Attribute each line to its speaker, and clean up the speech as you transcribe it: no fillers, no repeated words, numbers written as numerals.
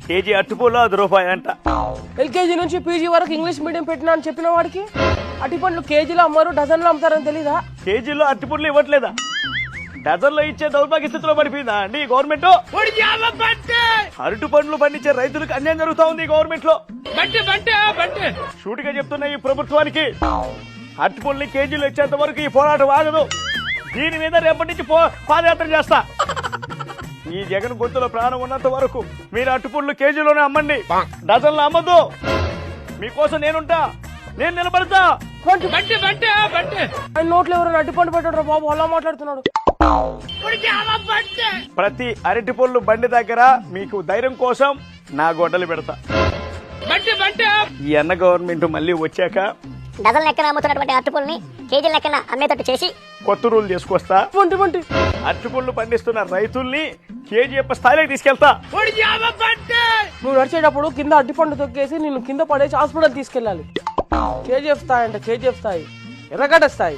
Speaker 1: KG అట్టుపూలు ₹10 అంట.
Speaker 2: LKG నుంచి PG వరకు ఇంగ్లీష్ మీడియం పెట్టినా అని చెప్పిన వాడికి అట్టి పండ్లు కేజీలో అమ్మారు డజన్లో అమ్ముతారని తెలీదా?
Speaker 1: కేజీలో అట్టుపూలు ఇవ్వట్లేదా? డజన్లో ఇచ్చే దౌర్భాగ్య స్థితిలో పడిపోయిందా అండి ఈ గవర్నమెంట్? అరటి పండ్లు పండించే రైతులకు అన్యాయం జరుగుతా ఉంది ఈ గవర్నమెంట్ లో. షూటిగా చెప్తున్న ఈ ప్రభుత్వానికి అరటిపండ్లు కేజీలు ఇచ్చేంత వరకు ఈ పోరాటం ఆగదు. దీని మీద రేపటి నుంచి పాదయాత్ర చేస్తా. ఈ జగన్ గొంతులో ప్రాణం ఉన్నంత వరకు మీరు అరటిపండ్లు కేజీలోనే అమ్మండి, డజన్లు అమ్మద్దు. మీకోసం నేనుంటా, నేను నిలబడతా.
Speaker 2: నోట్లో ఎవరైనా అట్టి పండు పెట్టాడు బాబు, అలా మాట్లాడుతున్నాడు.
Speaker 1: ప్రతి అరటిపండ్లు బండి దగ్గర మీకు ధైర్యం కోసం నా గొడ్డలు పెడతా. ఈ అన్న గవర్నమెంట్ మళ్ళీ వచ్చాక
Speaker 3: డజన్ లెక్కన అమ్ముతున్నటువంటి అరటిపళ్ళని కేజీ లెక్కన అమ్మేటట్టు చేసి
Speaker 1: కొత్త రూల్ చేసుకొస్తా. అరటిపండ్లు పండిస్తున్న రైతుల్ని కేజీఎఫ్ స్థాయిలోకి తీసుకెళ్తా.
Speaker 2: నువ్వు నడిచేటప్పుడు కింద అట్టిపండు తొక్కేసి నిన్ను కింద పడేసి హాస్పిటల్ తీసుకెళ్ళాలి. కేజీఎఫ్ స్థాయి అంటే కేజీఎఫ్ స్థాయి, ఎర్రగడ్డ స్థాయి.